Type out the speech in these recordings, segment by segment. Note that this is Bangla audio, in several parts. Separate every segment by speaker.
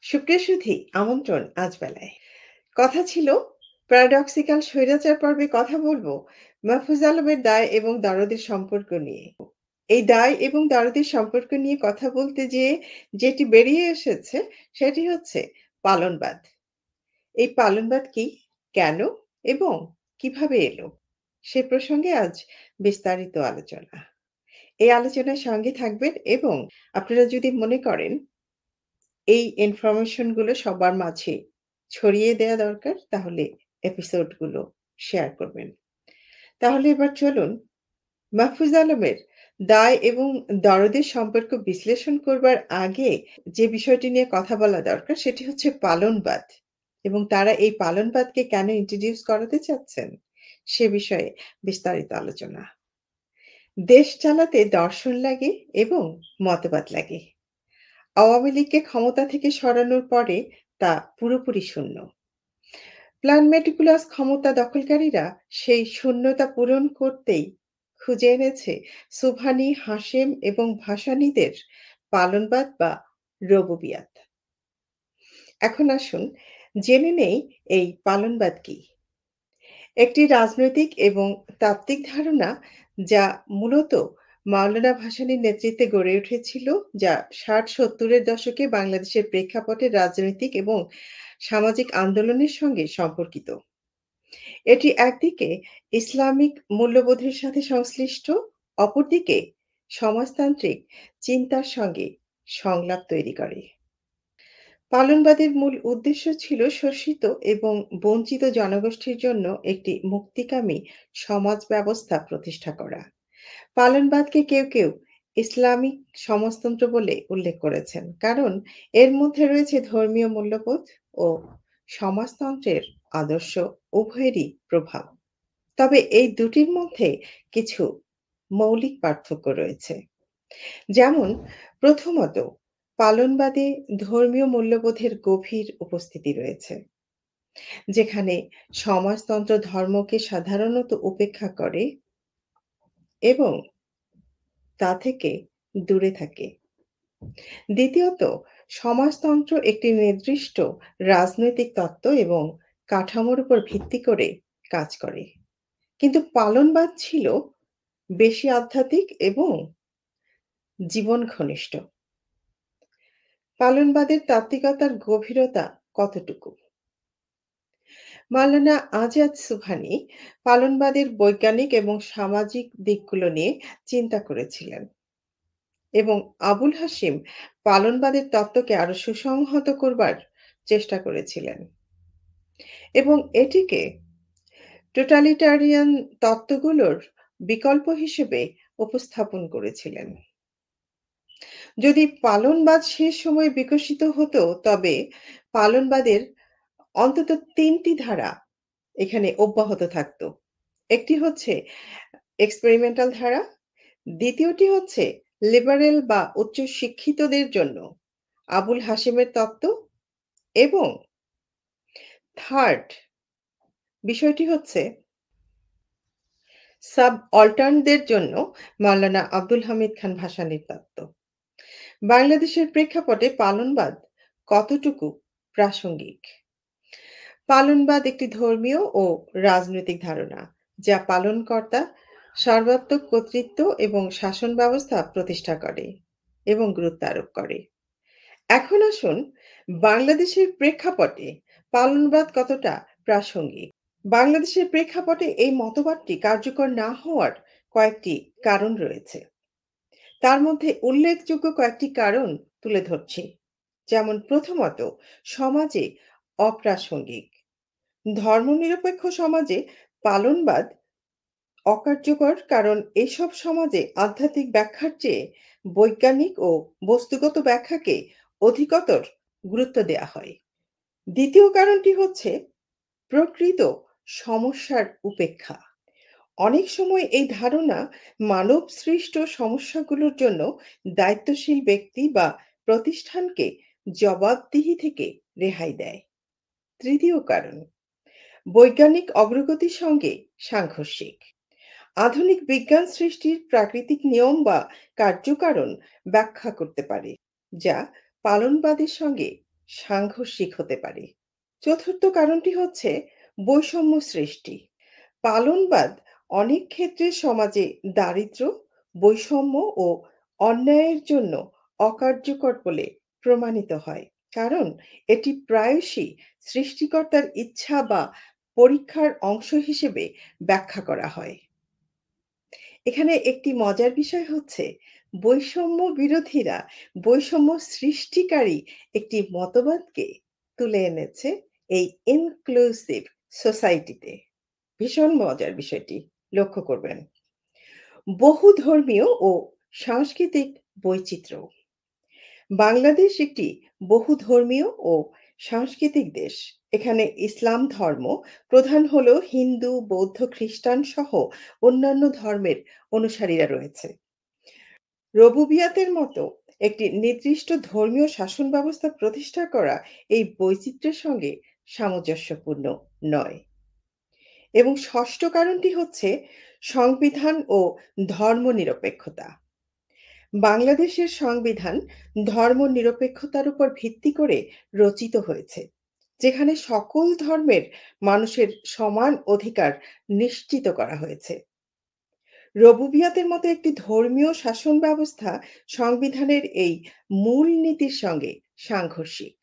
Speaker 1: সুপ্রিয় সুধী, আমন্ত্রণ আজ বেলায়। কথা ছিল প্যারাডক্সিক্যাল স্বৈরাচার পর্বে কথা বলবো মাহফুজ আলমের দায় এবং দরদের সম্পর্ক নিয়ে। এই দায় এবং দরদের সম্পর্ক নিয়ে কথা বলতে যেয়ে যেটি বেরিয়ে এসেছে সেটি হচ্ছে পালনবাদ। এই পালনবাদ কি, কেন এবং কিভাবে এলো? সে প্রসঙ্গে আজ বিস্তারিত আলোচনা। এই আলোচনার সঙ্গে থাকবেন এবং আপনারা যদি মনে করেন এই ইনফরমেশন গুলো সবার মাঝে ছড়িয়ে দেয়া দরকার, তাহলে এপিসোড গুলো শেয়ার করবেন। তাহলে এবার চলুন মাহফুজ আলমের দায় এবং দরদের সম্পর্ক বিশ্লেষণ করবার আগে যে বিষয়টি নিয়ে কথা বলা দরকার সেটি হচ্ছে পালনবাদ এবং তারা এই পালনবাদকে কেন ইন্ট্রোডিউস করাতে চাচ্ছেন সে বিষয়ে বিস্তারিত আলোচনা। দেশ চালাতে দর্শন লাগে এবং মতবাদ লাগে। আওয়ামী লীগকে ক্ষমতা থেকে সরানোর পরে তা পুরোপুরি শূন্য। প্ল্যান মেটিকুলাস ক্ষমতা দখলকারীরা সেই শূন্যতা পূরণ করতেই খুঁজে এনেছে সুবহানি, হাশেম এবং ভাসানীদের পালনবাদ বা রবুবিয়াত। এখন আসুন জেনে নেই এই পালনবাদ কি। একটি রাজনৈতিক এবং তাত্ত্বিক ধারণা যা মূলত মাওলানা ভাসানীর নেতৃত্বে গড়ে উঠেছিল, যা ৬০-৭০-এর দশকে বাংলাদেশের প্রেক্ষাপটে রাজনৈতিক এবং সামাজিক আন্দোলনের সঙ্গে সম্পর্কিত। এটি একদিকে ইসলামিক মূল্যবোধের সাথে সংশ্লিষ্ট, অপরদিকে সমাজতান্ত্রিক চিন্তার সঙ্গে সংলাপ তৈরি করে। পালনবাদের মূল উদ্দেশ্য ছিল শোষিত এবং বঞ্চিত জনগোষ্ঠীর জন্য একটি মুক্তিকামী সমাজ ব্যবস্থা প্রতিষ্ঠা করা। পালনবাদকে কেউ ইসলামিক সমাজতন্ত্র বলে উল্লেখ করেছেন, কারণ এর মধ্যে রয়েছে ধর্মীয় মূল্যবোধ ও সমাজতন্ত্রের আদর্শ উভয়েরই প্রভাব। তবে এই দুটির মধ্যে কিছু মৌলিক পার্থক্য রয়েছে। যেমন প্রথমত, পালনবাদে ধর্মীয় মূল্যবোধের গভীর উপস্থিতি রয়েছে, যেখানে সমাজতন্ত্র ধর্মকে সাধারণত উপেক্ষা করে এবং তা থেকে দূরে থাকে। দ্বিতীয়ত, সমাজতন্ত্র একটি নির্দিষ্ট রাজনৈতিক তত্ত্ব এবং কাঠামোর উপর ভিত্তি করে কাজ করে। কিন্তু পালনবাদ ছিল বেশি আধ্যাত্মিক এবং জীবন ঘনিষ্ঠ। পালনবাদের তাত্ত্বিকতার গভীরতা কতটুকু? মাওলানা আজাদ সুবহানি পালনবাদের বৈজ্ঞানিক এবং সামাজিক দিকগুলো নিয়ে চিন্তা করেছিলেন এবং আবুল হাশিম পালনবাদের তত্ত্বকে আরো সুসংহত করবার চেষ্টা করেছিলেন এবং এটিকে টোটালিটারিয়ান তত্ত্বগুলোর বিকল্প হিসেবে উপস্থাপন করেছিলেন। যদি পালনবাদ সে সময় বিকশিত হতো, তবে পালনবাদের অন্তত ৩টি ধারা এখানে অব্যাহত থাকত। একটি হচ্ছে এক্সপেরিমেন্টাল ধারা, দ্বিতীয়টি হচ্ছে লিবারেল বা উচ্চ শিক্ষিতদের জন্য আবুল হাশিমের তত্ত্ব এবং থার্ড বিষয়টি হচ্ছে সাবঅল্টার্নদের জন্য মাওলানা আব্দুল হামিদ খান ভাসানীর তত্ত্ব। বাংলাদেশের প্রেক্ষাপটে পালনবাদ কতটুকু প্রাসঙ্গিক? পালনবাদ একটি ধর্মীয় ও রাজনৈতিক ধারণা, যা পালনকর্তা সর্বাত্মক কর্তৃত্ব এবং শাসন ব্যবস্থা প্রতিষ্ঠা করে এবং গুরুত্ব আরোপ করে। এখন আসুন বাংলাদেশের প্রেক্ষাপটে পালনবাদ কতটা প্রাসঙ্গিক। বাংলাদেশের প্রেক্ষাপটে এই মতবাদটি কার্যকর না হওয়ার কয়েকটি কারণ রয়েছে। তার মধ্যে উল্লেখযোগ্য কয়েকটি কারণ তুলে ধরছি। যেমন প্রথমত, সমাজে অপ্রাসঙ্গিক। ধর্মনিরপেক্ষ সমাজে পালনবাদ অকার্যকর, কারণ এসব সমাজে আধ্যাত্মিক ব্যাখ্যার চেয়ে বৈজ্ঞানিক ও বস্তুগত ব্যাখ্যাকে অধিকতর গুরুত্ব দেয়া হয়। দ্বিতীয় কারণটি হচ্ছে প্রকৃত সমস্যার উপেক্ষা। অনেক সময় এই ধারণা মানব সৃষ্ট সমস্যাগুলোর জন্য দায়িত্বশীল ব্যক্তি বা প্রতিষ্ঠানকে জবাবদিহি থেকে রেহাই দেয়। তৃতীয় কারণ, বৈজ্ঞানিক অগ্রগতির সঙ্গে সাংঘর্ষিক। আধুনিক বিজ্ঞান সৃষ্টির প্রাকৃতিক নিয়ম বা কার্যকারণ ব্যাখ্যা করতে পারে, যা পালনবাদের সঙ্গে সাংঘর্ষিক হতে পারে। চতুর্থ কারণটি হচ্ছে বৈষম্য সৃষ্টি। পালনবাদ অনেক ক্ষেত্রে সমাজে দারিদ্র্য, বৈষম্য ও অন্যায়ের জন্য অকার্যকর বলে প্রমাণিত হয়। কারণ এটি প্রায়শই সৃষ্টিকর্তার ইচ্ছা বা পরীক্ষার অংশ হিসেবে ব্যাখ্যা করা হয়। এখানে একটি মজার বিষয় হচ্ছে বৈষম্য বিরোধীরা বৈষম্য সৃষ্টিকারী একটি মতবাদকে তুলে এনেছে এই ইনক্লুসিভ সোসাইটিতে। ভীষণ মজার বিষয়টি লক্ষ্য করবেন। বহুধর্মীয় ও সাংস্কৃতিক বৈচিত্র্য। বাংলাদেশ একটি বহুধর্মীয় ও সাংস্কৃতিক দেশ। এখানে ইসলাম ধর্ম প্রধান হলেও হিন্দু, বৌদ্ধ, খ্রিস্টান সহ অন্যান্য ধর্মের অনুসারীরা রয়েছে। রবুবিয়াতের মতো একটি নির্দিষ্ট ধর্মীয় শাসন ব্যবস্থা প্রতিষ্ঠা করা এই বৈচিত্র্যের সঙ্গে সামঞ্জস্যপূর্ণ নয়। এবং ষষ্ঠ কারণটি হচ্ছে সংবিধান ও ধর্মনিরপেক্ষতা। বাংলাদেশের সংবিধান ধর্মনিরপেক্ষতার উপর ভিত্তি করে রচিত হয়েছে, যেখানে সকল ধর্মের মানুষের সমান অধিকার নিশ্চিত করা হয়েছে। রবুবিয়াতের মতো একটি ধর্মীয় শাসন ব্যবস্থা সংবিধানের এই মূল নীতির সঙ্গে সাংঘর্ষিক।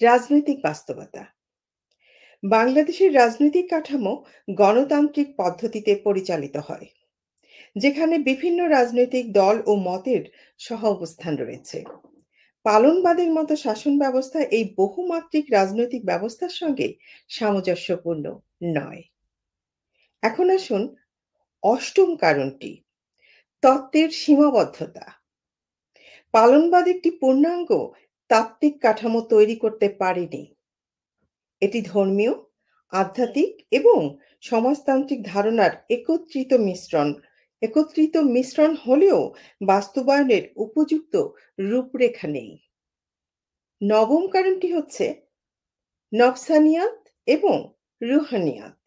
Speaker 1: রাজনৈতিক বাস্তবতা। বাংলাদেশের রাজনৈতিক কাঠামো গণতান্ত্রিক পদ্ধতিতে পরিচালিত হয়, যেখানে বিভিন্ন রাজনৈতিক দল ও মতের সহাবস্থান রয়েছে। পালনবাদের মতো শাসন ব্যবস্থা এই বহুমাত্রিক রাজনৈতিক ব্যবস্থার সঙ্গে সামঞ্জস্যপূর্ণ নয়। এখন আসুন অষ্টম কারণটি, তত্ত্বের সীমাবদ্ধতা। পালনবাদ একটি পূর্ণাঙ্গ তাত্ত্বিক কাঠামো তৈরি করতে পারেনি। এটি ধর্মীয়, আধ্যাত্মিক এবং সমাজতান্ত্রিক ধারণার একত্রিত মিশ্রণ হলেও বাস্তবায়নের উপযুক্ত রূপরেখা নেই। নবম কারণটি হচ্ছে নফসানিয়াত এবং রুহানিয়াত।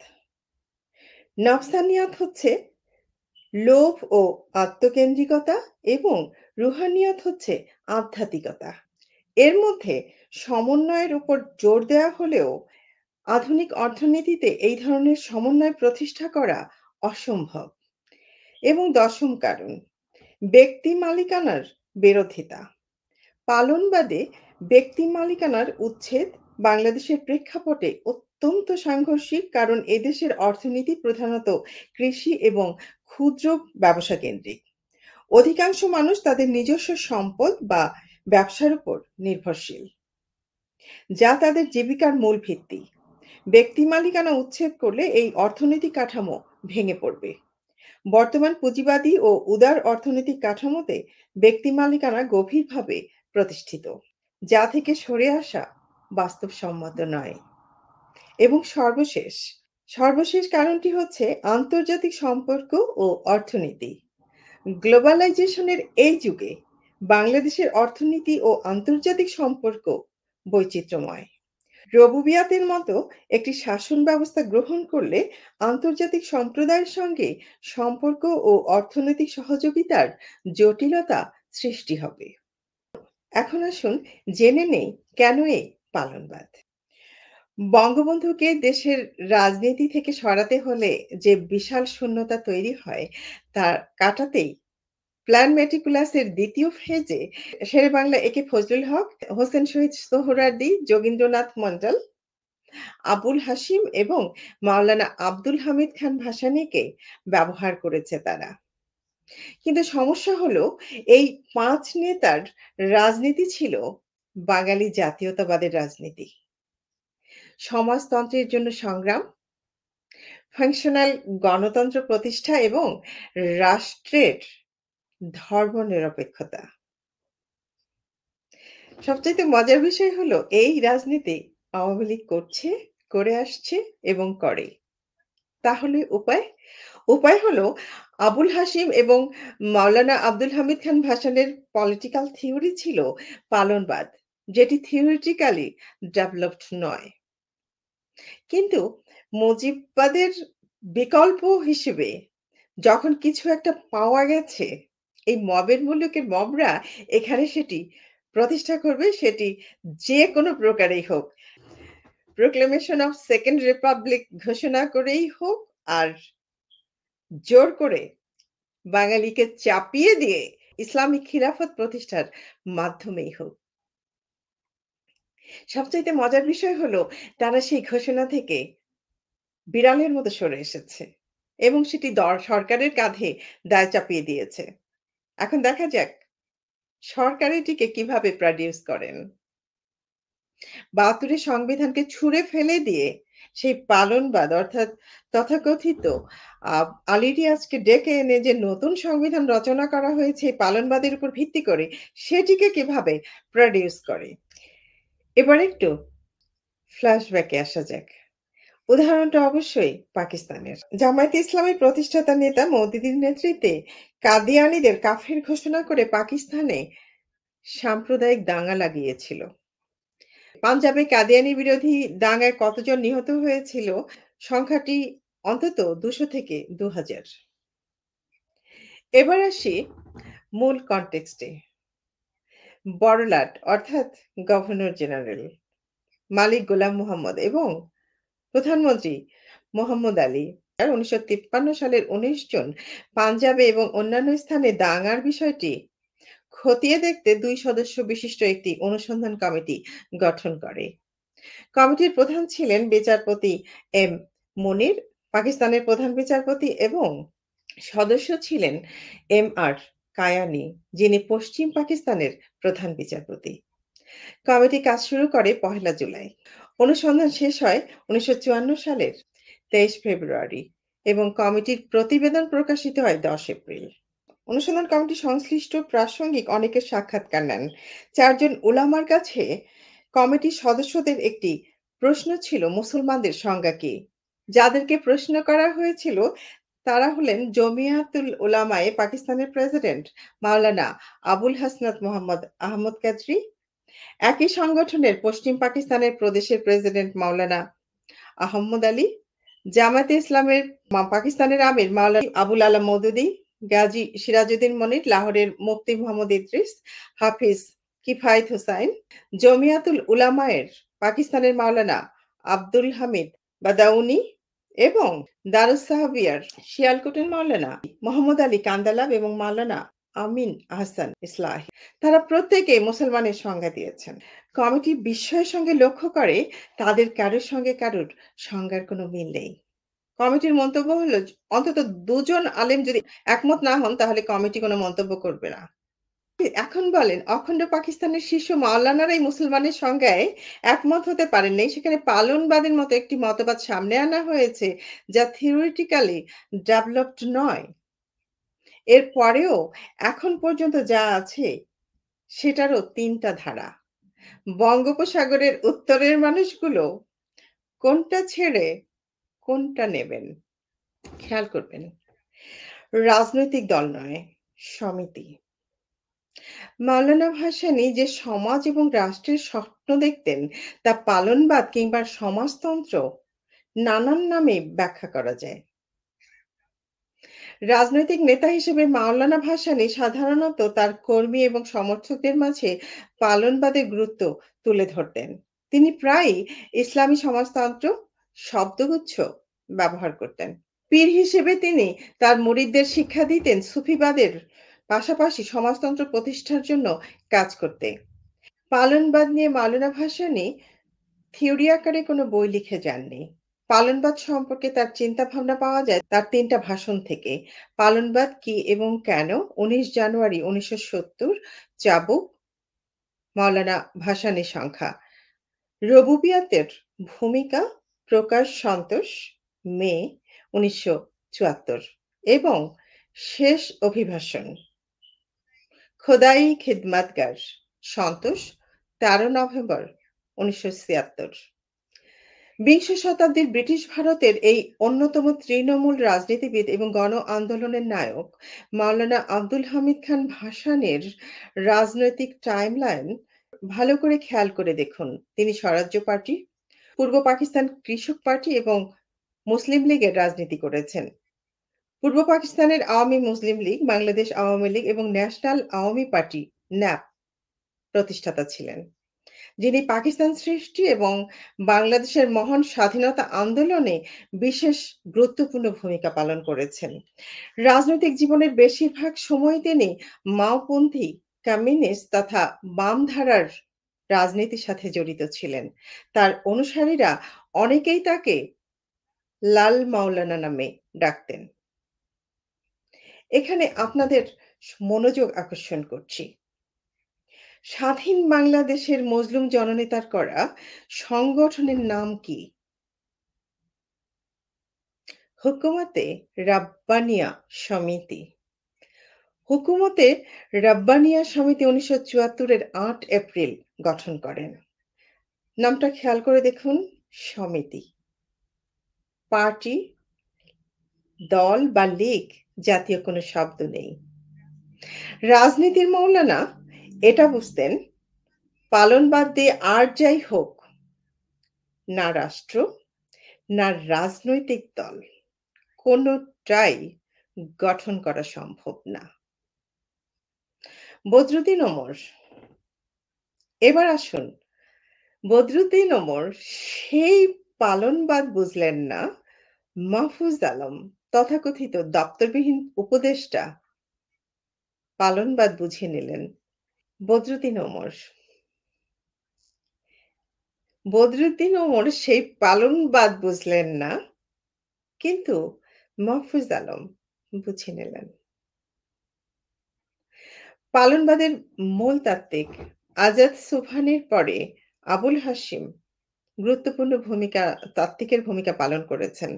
Speaker 1: নফসানিয়াত হচ্ছে লোভ ও আত্মকেন্দ্রিকতা এবং রুহানিয়াত হচ্ছে আধ্যাত্মিকতা। এর মধ্যে সমন্বয়ের উপর জোর দেওয়া হলেও আধুনিক অর্থনীতিতে এই ধরনের সমন্বয় প্রতিষ্ঠা করা অসম্ভব। এবং দশম কারণ, ব্যক্তি মালিকানার বিরোধিতা। পালনবাদে ব্যক্তি মালিকানার উচ্ছেদ বাংলাদেশের প্রেক্ষাপটে অত্যন্ত সাংঘর্ষিক, কারণ এদেশের অর্থনীতি প্রধানত কৃষি এবং ক্ষুদ্র ব্যবসা কেন্দ্রিক। অধিকাংশ মানুষ তাদের নিজস্ব সম্পদ বা ব্যবসার উপর নির্ভরশীল, যা তাদের জীবিকার মূল ভিত্তি। ব্যক্তি মালিকানা উচ্ছেদ করলে এই অর্থনৈতিক কাঠামো ভেঙে পড়বে। বর্তমান পুঁজিবাদী ও উদার অর্থনৈতিক কাঠামোতে ব্যক্তি মালিকানা গভীরভাবে প্রতিষ্ঠিত, যা থেকে সরে আসা বাস্তবসম্মত নয়। এবং সর্বশেষ কারণটি হচ্ছে আন্তর্জাতিক সম্পর্ক ও অর্থনীতি। গ্লোবালাইজেশনের এই যুগে বাংলাদেশের অর্থনীতি ও আন্তর্জাতিক সম্পর্ক বৈচিত্র্যময়। রবুবিয়াতের মতো একটি শাসন ব্যবস্থা গ্রহণ করলে আন্তর্জাতিক সম্প্রদায়ের সঙ্গে সম্পর্ক ও অর্থনৈতিক সহযোগিতার জটিলতা সৃষ্টি হবে। এখন আসুন জেনে নেই কেন এই পালনবাদ। বঙ্গবন্ধুকে দেশের রাজনীতি থেকে সরাতে হলে যে বিশাল শূন্যতা তৈরি হয় তা কাটাতেই প্ল্যান মেটিকুলাসের দ্বিতীয় ফেজে শেরেবাংলা একে ফজলুল হক, হোসেন শহীদ সোহরাওয়ার্দী, যোগীন্দ্রনাথ মণ্ডল, আবুল হাশিম এবং মাওলানা আব্দুল হামিদ খান ভাসানীকে ব্যবহার করেছে তারা। কিন্তু সমস্যা হলো এই ৫ নেতার রাজনীতি ছিল বাঙালি জাতীয়তাবাদের রাজনীতি। সমাজতন্ত্রের জন্য সংগ্রাম, ফাংশনাল গণতন্ত্র প্রতিষ্ঠা এবং রাষ্ট্রের ধর্মনিরপেক্ষতা। সবচাইতে মজার বিষয় হলো এই রাজনীতি আওয়ামী লীগ করছে, করে আসছে এবং করে। তাহলে উপায়? উপায় হলো আবুল হাশিম এবং মাওলানা আব্দুল হামিদ খান ভাসানের পলিটিক্যাল থিওরি ছিল পালনবাদ, যেটি থিওরিটিক্যালি ডেভেলপড নয়। কিন্তু মুজিববাদের বিকল্প হিসেবে যখন কিছু একটা পাওয়া গেছে, এই মবের মুলুকের মবরা এখানে সেটি প্রতিষ্ঠা করবে সেটি যে কোনো প্রকারেই হোক। প্রোক্লেমেশন অফ সেকেন্ড রিপাবলিক ঘোষণা করেই হোক আর জোর করে বাঙালিকে চাপিয়ে দিয়ে ইসলামিক খিলাফত প্রতিষ্ঠার মাধ্যমেই হোক। সবচাইতে মজার বিষয় হলো তারা সেই ঘোষণা থেকে বিড়ালের মতো সরে এসেছে এবং সেটি সরকারের কাঁধে দায় চাপিয়ে দিয়েছে। এখন দেখা যাক সরকার এটিকে কিভাবে প্রডিউস করেন। ৭২ এর সংবিধানকে ছুঁড়ে ফেলে দিয়ে সেই পালনবাদ অর্থাৎ তথাকথিত আ আলী রিয়াজকে ডেকে এনে যে নতুন সংবিধান রচনা করা হয়েছে এই পালনবাদের উপর ভিত্তি করে সেটিকে কিভাবে প্রডিউস করে। এবার একটু ফ্ল্যাশব্যাকে আসা যাক। উদাহরণটা অবশ্যই পাকিস্তানের। জামায়াতে ইসলামীর প্রতিষ্ঠাতা নেতা মওদুদির নেতৃত্বে কাদিয়ানীদের কাফির ঘোষণা করে পাকিস্তানে সাম্প্রদায়িক দাঙ্গা লাগিয়েছিল। পাঞ্জাবে কাদিয়ানী বিরোধী দাঙ্গায় কতজন নিহত হয়েছিল সংখ্যাটি অন্তত ২০০ থেকে ২০০০। এবার আসি মূল কনটেক্সটে। বড়লাট অর্থাৎ গভর্নর জেনারেল মালিক গোলাম মোহাম্মদ এবং প্রধানমন্ত্রী মোহাম্মদ আলী ১৯৫৩ সালের ১৯ জন পাঞ্জাবে এবং অন্যান্য স্থানে দাঙ্গার বিষয়টি খতিয়ে দেখতে ২ সদস্য বিশিষ্ট একটি অনুসন্ধান কমিটি গঠন করে। কমিটির প্রধান ছিলেন বিচারপতি এম মুনির, পাকিস্তানের প্রধান বিচারপতি এবং সদস্য ছিলেন এম আর কায়ানি, যিনি পশ্চিম পাকিস্তানের প্রধান বিচারপতি। কমিটি কাজ শুরু করে ১লা জুলাই। অনুসন্ধান শেষ হয় ১৯৫৪ সালের ২৩ ফেব্রুয়ারি এবং কমিটির প্রতিবেদন প্রকাশিত হয় ১০ এপ্রিল। অনুসন্ধান কমিটি সংশ্লিষ্ট প্রাসঙ্গিক অনেকের সাক্ষাৎকার নেন। ৪ জন উলামার কাছে কমিটির সদস্যদের একটি প্রশ্ন ছিল মুসলমানদের সংজ্ঞা কি? যাদেরকে প্রশ্ন করা হয়েছিল তারা হলেন জমিয়াতুল উলামায়ে পাকিস্তানের প্রেসিডেন্ট মাওলানা আবুল হাসনাত মোহাম্মদ আহমদ কাদরি, একই সংগঠনের পশ্চিম পাকিস্তানের প্রদেশের প্রেসিডেন্ট মাওলানা আহম্মদ আলী, জামায়াতে ইসলামের পাকিস্তানের আমির মাওলানা আবুল আলা মওদুদী, গাজী সিরাজউদ্দিন মনির, লাহোরের মুফতি মোহাম্মদ ইদ্রিস, হাফিজ কিফায়েত হোসাইন, জমিয়াতুল উলামায়ের পাকিস্তানের মাওলানা আব্দুল হামিদ বাদাউনি এবং দারুস সাহাবিয়ার শিয়ালকোটের মাওলানা মোহাম্মদ আলী কান্দালাব এবং মাওলানা আমিন আহসান ইসলাহি। তারা প্রত্যেকেই মুসলমানের সংজ্ঞা দিয়েছেন। কমিটি বিস্ময়ের সঙ্গে লক্ষ্য করে তাদের কারোর সঙ্গে কারোর সংজ্ঞার কোনো মিল নেই। কমিটির মন্তব্য হলো অন্তত ২ জন আলেম যদি একমত না হন তাহলে কমিটি কোনো মন্তব্য করবে না। এখন বলেন অখণ্ড পাকিস্তানের শীর্ষ মাওলানারাই মুসলমানের সংজ্ঞায় একমত হতে পারেন নাই। সেখানে পালনবাদের মতো একটি মতবাদ সামনে আনা হয়েছে যা থিওরিটিক্যালি ডেভেলপড নয়। এরপরেও এখন পর্যন্ত যা আছে সেটারও ৩ টা ধারা। বঙ্গোপসাগরের উত্তরের মানুষগুলো কোনটা ছেড়ে কোনটা নেবেন? খেয়াল করবেন। রাজনৈতিক দল নয়, সমিতি। মাওলানা ভাসানী যে সমাজ এবং রাষ্ট্রের স্বপ্ন দেখতেন তা পালনবাদ কিংবা সমাজতন্ত্র নানান নামে ব্যাখ্যা করা যায়। রাজনৈতিক নেতা হিসেবে মাওলানা ভাসানী সাধারণত তার কর্মী এবং সমর্থকদের মাঝে পালনবাদের গুরুত্ব তুলে ধরতেন। তিনি প্রায়ই ইসলামী সমাজতন্ত্র শব্দগুচ্ছ ব্যবহার করতেন। পীর হিসেবে তিনি তার মুরিদদের শিক্ষা দিতেন সুফিবাদের পাশাপাশি সমাজতন্ত্র প্রতিষ্ঠার জন্য কাজ করতে। পালনবাদ নিয়ে মাওলানা ভাসানী থিওরি আকারে কোনো বই লিখে যাননি। পালনবাদ সম্পর্কে তার চিন্তাভাবনা পাওয়া যায় তার ৩ টা ভাষণ থেকে। পালনবাদ কি এবং কেন? ১৯ জানুয়ারি ১৯৭০ চাবুক মাওলানা ভাসানী সংখ্যা। রবুবিয়াতের ভূমিকা প্রকাশ সন্তোষ মে ১৯৭৪ এবং শেষ অভিভাষণ খোদাই খিদমতগার সন্তোষ ১৩ নভেম্বর ১৯৭৬। বিংশ শতাব্দীর ব্রিটিশ ভারতের এই অন্যতম তৃণমূল রাজনীতিবিদ এবং গণ আন্দোলনের নায়ক মাওলানা আব্দুল হামিদ খান ভাসানীর রাজনৈতিক টাইমলাইন ভালো করে খেয়াল করে দেখুন। তিনি স্বরাজ্য পার্টি, পূর্ব পাকিস্তান কৃষক পার্টি এবং মুসলিম লীগের রাজনীতি করেছেন। পূর্ব পাকিস্তানের আওয়ামী মুসলিম লীগ, বাংলাদেশ আওয়ামী লীগ এবং ন্যাশনাল আওয়ামী পার্টি ন্যাপ প্রতিষ্ঠাতা ছিলেন, যিনি পাকিস্তান সৃষ্টি এবং বাংলাদেশের মহান স্বাধীনতা আন্দোলনে বিশেষ গুরুত্বপূর্ণ ভূমিকা পালন করেছেন। রাজনৈতিক জীবনের বেশিরভাগ সময় তিনি মাওপন্থী, কমিউনিস্ট তথা বাম ধারার রাজনীতির সাথে জড়িত ছিলেন। তার অনুসারীরা অনেকেই তাকে লাল মাওলানা নামে ডাকতেন। এখানে আপনাদের মনোযোগ আকর্ষণ করছি। স্বাধীন বাংলাদেশের মজলুম জননেতার করা সংগঠনের নাম কি? হুকুমতে রাব্বানিয়া সমিতি। হুকুমতে রাব্বানিয়া সমিতি ১৯৭৪ এর ৮ এপ্রিল গঠন করেন। নামটা খেয়াল করে দেখুন, সমিতি। পার্টি, দল বা লীগ জাতীয় কোনো শব্দ নেই। রাজনীতির মৌলানা এটা বুঝতেন, পালন বাদ দিয়ে আর যাই হোক, না রাষ্ট্র, না রাজনৈতিক দল কোনটাই গঠন করা সম্ভব না। বদরুদ্দীন ওমর। এবার আসুন, বদরুদ্দীন ওমর সেই পালনবাদ বুঝলেন না, মাহফুজ আলম তথাকথিত দপ্তরবিহীন উপদেষ্টা পালনবাদ বুঝে নিলেন। বদরুদ্দীন ওমর। বদরুদ্দীন ওমর সেই পালনবাদ বুঝলেন না, কিন্তু মাহফুজ আলম বুঝে নিলেন। পালনবাদের মূল আজাদ সোবহানের পরে আবুল হাশিম গুরুত্বপূর্ণ তাত্ত্বিকের ভূমিকা পালন করেছেন।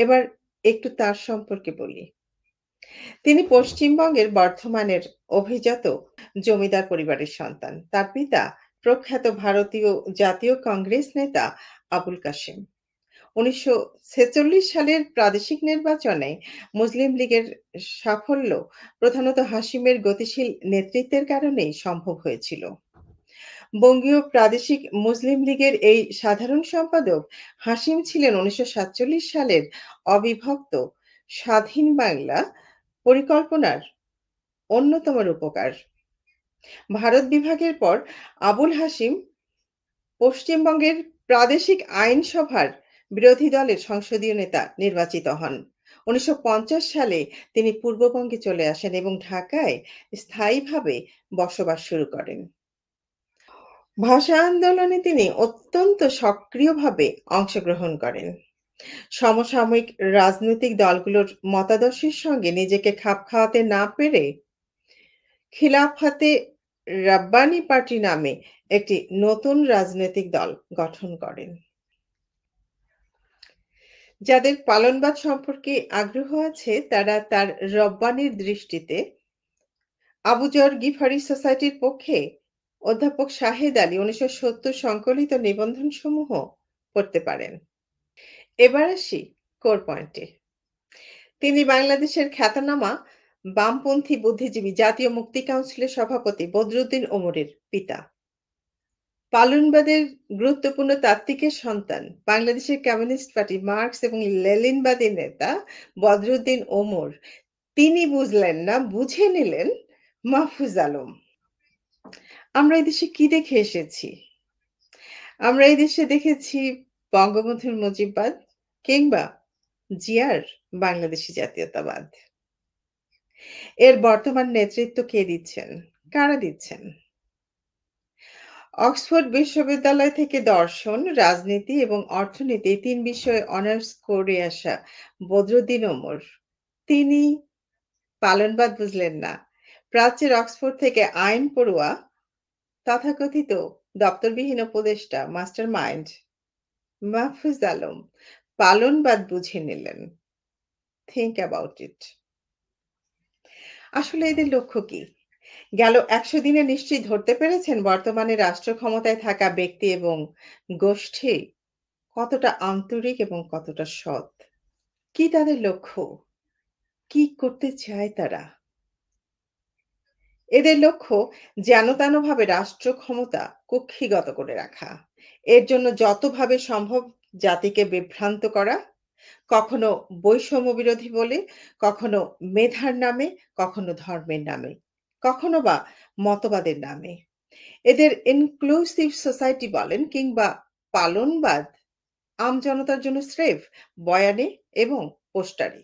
Speaker 1: এবার একটু তার সম্পর্কে বলি। তিনি পশ্চিমবঙ্গের বর্ধমানের অভিজাত জমিদার পরিবারের সন্তান। তার পিতা প্রখ্যাত ভারতীয় জাতীয় কংগ্রেস নেতা আবুল কাসেম। ১৯৪৬ সালের প্রাদেশিক নির্বাচনে মুসলিম লীগের সাফল্য প্রধানত হাশিমের গতিশীল নেতৃত্বের কারণেই সম্ভব হয়েছিল। বঙ্গীয় প্রাদেশিক মুসলিম লীগের এই সাধারণ সম্পাদক হাশিম ছিলেন ১৯৪৭ সালের অবিভক্ত স্বাধীন বাংলা পরিকল্পনার অন্যতম রূপকার। ভারত বিভাগের পর আবুল হাশিম পশ্চিমবঙ্গের প্রাদেশিক আইনসভার বিরোধী দলের সংসদীয় নেতা নির্বাচিত হন। ১৯৫০ সালে তিনি পূর্ববঙ্গে চলে আসেন এবং ঢাকায় স্থায়ীভাবে বসবাস শুরু করেন। ভাষা আন্দোলনে তিনি অত্যন্ত সক্রিয়ভাবে অংশগ্রহণ করেন। সমসাময়িক রাজনৈতিক দলগুলোর মতাদর্শের সঙ্গে নিজেকে খাপ খাওয়াতে না পেরে খিলাফতে রাব্বানি পার্টি নামে একটি নতুন রাজনৈতিক দল গঠন করেন। যাদের পালনবাদ সম্পর্কে আগ্রহ আছে তারা তার রব্বানির দৃষ্টিতে আবুজর গিফারি সোসাইটির পক্ষে অধ্যাপক শাহেদ আলী ১৯৭০ সংকলিত নিবন্ধসমূহ পড়তে পারেন। এবার আসি কোর পয়েন্টে। তিনি বাংলাদেশের খ্যাতনামা বামপন্থী বুদ্ধিজীবী জাতীয় মুক্তি কাউন্সিলের সভাপতি বদরুদ্দীন ওমরের পিতা। পালনবাদের গুরুত্বপূর্ণ তাত্ত্বিকের সন্তান, বাংলাদেশের কমিউনিস্ট পার্টি, মার্কস এবং লেনিনবাদী নেতা বদরুদ্দীন ওমর। তিনি বুঝলেন না, বুঝে নিলেন মাহফুজ আলম। আমরা এই দেশে কি দেখে এসেছি? আমরা এই দেশে দেখেছি বঙ্গবন্ধুর মুজিববাদ কিংবা জিয়ার বাংলাদেশী জাতীয়তাবাদ। এর বর্তমান নেতৃত্ব কে দিচ্ছেন? কারা দিচ্ছেন? অক্সফোর্ড বিশ্ববিদ্যালয় থেকে দর্শন, রাজনীতি এবং অর্থনীতি এই ৩ বিষয়ে অনার্স করে আসা বদরুদ্দীন ওমর। তিনি পালনবাদ বুঝলেন না। প্রাচ্যের অক্সফোর্ড থেকে আইন পড়ুয়া তথাকথিত দপ্তরবিহীন উপদেষ্টা মাস্টারমাইন্ড মাহফুজ আলম পালনবাদ বুঝে নিলেন। Think about it. আসলে এদের লক্ষ্য কি? গেল ১০০ দিনে নিশ্চয়ই ধরতে পেরেছেন বর্তমানে রাষ্ট্র ক্ষমতায় থাকা ব্যক্তি এবং গোষ্ঠী কতটা আন্তরিক এবং কতটা সৎ। কি তাদের লক্ষ্য? কি করতে চায় তারা? এদের লক্ষ্য যেন-তেনভাবে রাষ্ট্র ক্ষমতা কক্ষিগত করে রাখা। এর জন্য যতভাবে সম্ভব জাতিকে বিভ্রান্ত করা, কখনো বৈষম্য বিরোধী বলে, কখনো মেধার নামে, কখনো ধর্মের নামে, কখনো বা মতবাদের নামে। এদের ইনক্লুসিভ সোসাইটি বলেন কিংবা পালনবাদ আমজনতার জন্য স্রেফ বয়ানে এবং পোস্টারে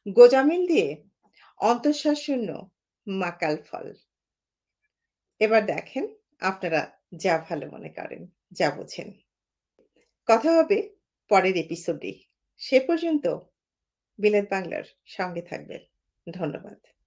Speaker 1: গোঁজামিল দিয়ে অন্তঃশ্বাস শূন্য মাকাল ফল। এবার দেখেন আপনারা যা ভালো মনে করেন, যা বোঝেন। কথা হবে পরের এপিসোডে। সে পর্যন্ত বিলেত বাংলার সঙ্গে থাকবেন। ধন্যবাদ।